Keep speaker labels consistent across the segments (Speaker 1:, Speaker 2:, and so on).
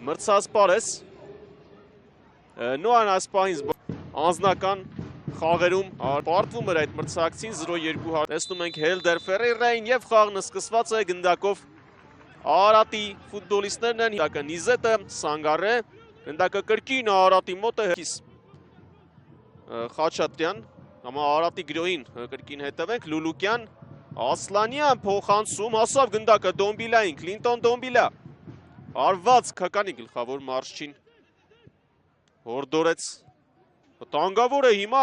Speaker 1: Մրցած պարես, նոան ասպահին անձնական խաղերում պարտվում էր այդ մրցակցին 0-2 տեսնում ենք Հելդեր Ֆերեյրային և խաղն սկսված է գնդակով Արարատի ֆուտբոլիստներն են գնդակը Նիզետը, Սանգարե, գնդակը կրկին Արարատի մոտ է Խաչատրյան, համա Արարատի գրոհին կրկին հետևենք, Լուլուկյան, Ասլանյան փոխանցում, հասավ գնդակը Դոմբիլային, Կլինտոն Դոմբիլա, արված քականի գլխավոր մարշչին, հորդորեց, տանգավոր է հիմա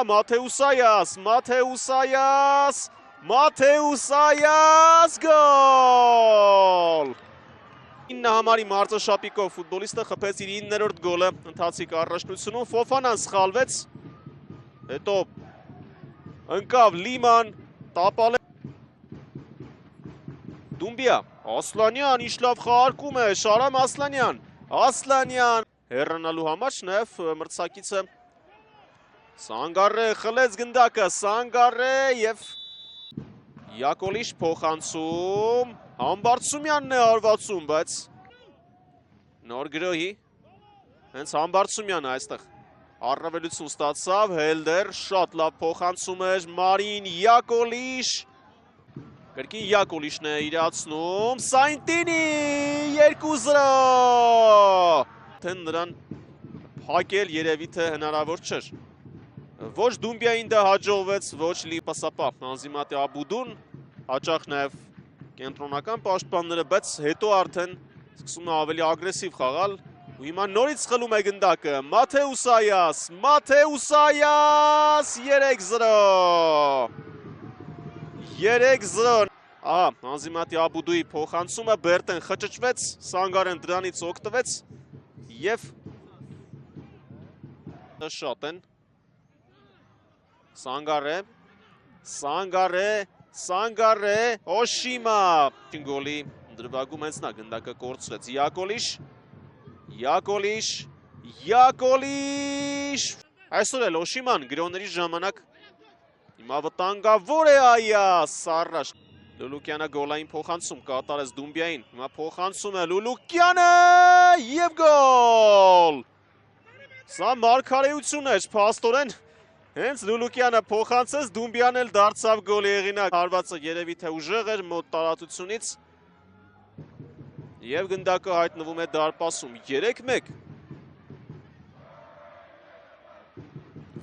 Speaker 1: Մաթեուսայաս, գոլ! 9 համարի մարզաշապիկով ֆուտբոլիստը խփեց իր 9-րդ գոլը ընթացիկ առաջնությունում, Ֆոֆանան սխալվեց, հետո ընկավ Լիման, տապալ է Դումբիա, Ասլանյան, ինչ լավ խաղարկում է, Շարամ Ասլանյան, հեռանալու համար նաև մրցակիցը Սանգարե խլեց գնդակը, Սանգարե և Յակոլիշ փոխանցում, Համբարձումյանն է արվածում, բայց նոր գրոհի, հենց Համբարձումյանը այստեղ առավելություն ստացավ, Հելդեր, շատ լավ փոխանցում էր, Մարին Յակոլիշ, կրկին Յակոլիշն է իրացնում, Սայնտինի 2-0, նրան փակել երևի թե հնարավոր չէր, ոչ Դումբիային դա հաջողվեց, ոչ Լիպասապա, Անզիմատի Աբուդուն, հաճախ նաև կենտրոնական պաշտպանները, բայց հետո արդեն սկսում է ավելի ագրեսիվ խաղալ, ու հիմա նորից խլում է գնդակը, Մաթեուսայաս, 3-0, Անզիմատի Աբուդուի փոխանցումը, Բերտեն խճճվեց, Սանգարեն դրանից օգտվեց և շատ են, Սանգարե, Օշիմա, գոլի դրվագում հենց նա գնդակը կորցրեց, Յակոլիշ, այսօր էլ Օշիման գրոների ժամանակ, հիմա վտանգավոր է Այաս, առաջ, Լուլուկյանը գոլային փոխանցում կատարեց Դումբիային, հիմա փոխանցում է Լուլուկյանը և գոլ, սա մարգարեություն էր, փաստորեն, հենց Լուլուկյանը փոխանցեց, Դումբյան էլ դարձավ գոլի հեղինակ, հարվածը երևի թե ուժեղ էր մոտ տարածությունից և գնդակը հայտնվում է դարպասում, 3-1,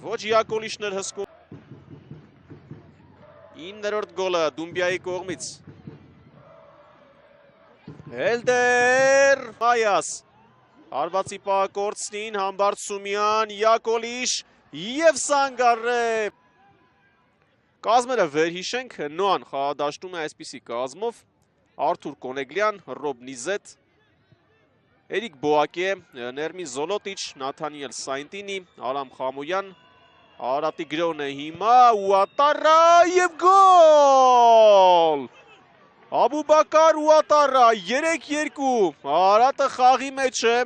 Speaker 1: ոչ Յակոլիշն էր հսկում, 9-րդ գոլը Դումբիայի կողմից, Հելդեր, Այաս, հարվածի պահը կորցնին, Համբարձումյան, Յակոլիշ և Սանգարե, կազմերը վերհիշենք, նոան խաղադաշտում է այսպիսի կազմով, Արթուր Կոնեգլյան, Ռոբ Նիզետ, Էրիկ Բոակե, Ներմին Զոլոտիչ, Նաթանիել Սայնտինի, Արամ Խամոյան, Արարատի գրոհն է հիմա, Ուատարա և գոլ! Աբուբակար Ուատարա, 3-2, Արարատը խաղի մեջ է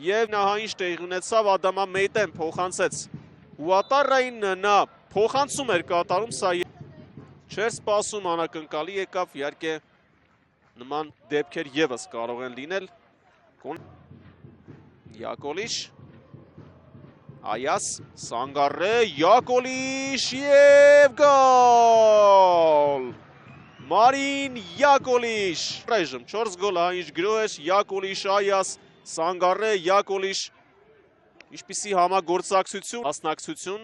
Speaker 1: և նահային տեղի ունեցավ, Ադամա Մեյտեն փոխանցեց Ուատարային, նա փոխանցում էր կատարում, սա չէր սպասում, անակնկալի եկավ, իհարկե նման դեպքեր ևս կարող են լինել, Յակոլիշ, Այաս, Սանգարե, Յակոլիշ և գոլ, Մարին Յակոլիշ, ռեժմ 4 գոլ հային գրոհ էր, Յակոլիշ, Այաս, Սանգարե, Յակոլիշ, ինչպիսի համագործակցություն, հասնակցություն,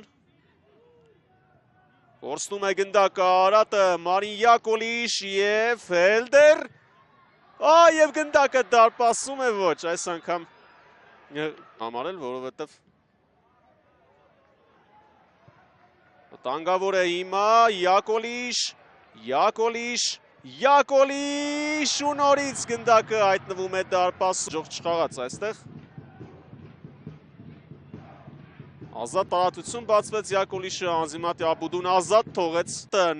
Speaker 1: կորցնում է գնդակը Արարատը, Մարին Յակոլիշ և Հելդեր, և գնդակը դարպասում է ոչ, այս անգամ համարել, որովհետև վտանգավոր է հիմա, Յակոլիշ ու նորից գնդակը հայտնվում է դարպասում, ժող չխաղաց այստեղ, ազատ տարածություն բացվեց Յակոլիշը, Անզիմատի Աբուդուն ազատ թողեց,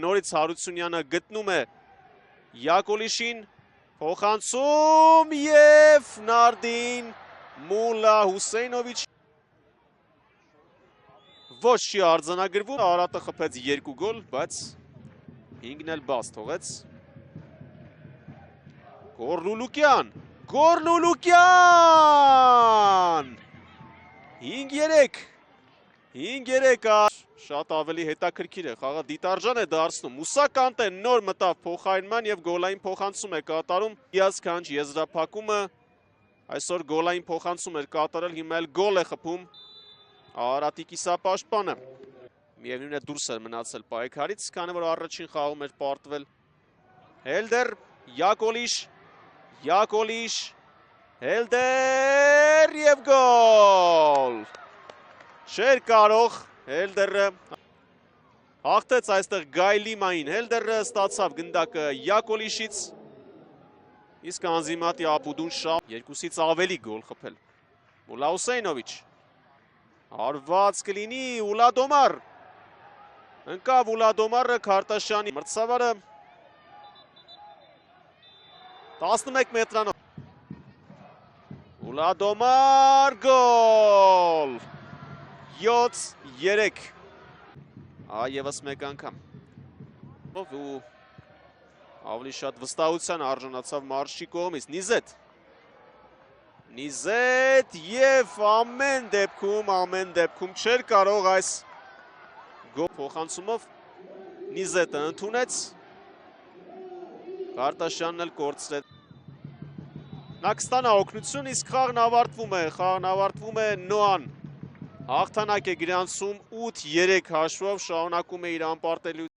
Speaker 1: նորից Հարությունյանը գտնում է Յակոլիշին, փոխանցում և Նարդին Մուլա Հուսեյնովիչ, ոչ չի արձանագրվում, Արարատը խփեց 2 գոլ, բայց 5-ն էլ բաց թողեց, Գոր Լուլուկյան, Գորլուլուկյան 5-3 5-3 շատ ավելի հետաքրքիր է խաղը դիտարժան է դարձնում Մուսա Կանտե նոր մտավ փոխարինման եւ գոլային փոխանցում է կատարում հիասքանչ եզրափակումը այսօր գոլային փոխանցում էր կատարել հիմա էլ գոլ է խփում Արարատի կիսապաշտպանը միևնույն է դուրս էր մնացել պայքարից քանի որ առաջին խաղում էր պարտվել Հելդեր Յակոլիշ Հելդեր եւ գոլ Չէր կարող Հելդերը հաղթեց այստեղ Գայլիմային Հելդերը ստացավ գնդակը Յակոլիշից իսկ Անզիմատի Աբուդուն շահ երկուսից ավելի գոլ խփել Մուլաուսեյնովիչ հարված կլինի Ուլադոմար ընկավ Ուլադոմարը Քարտաշյանի մրցավարը 11 մետրանով Ուլադոմար գոլ 7-3 Եվս մեկ անգամ ու ավելի շատ վստահության արժանացավ մարշի կողմից Նիզետ եւ ամեն դեպքում չէր կարող այս գոլ փոխանցումով Նիզետը ընդունեց Քարտաշյանն էլ կորցրեց Նա կստանա օգնություն իսկ խաղն ավարտվում է Նոան Հաղթանակ է գրանցում 8-3 հաշվով շարունակում է իր անպարտելիությունը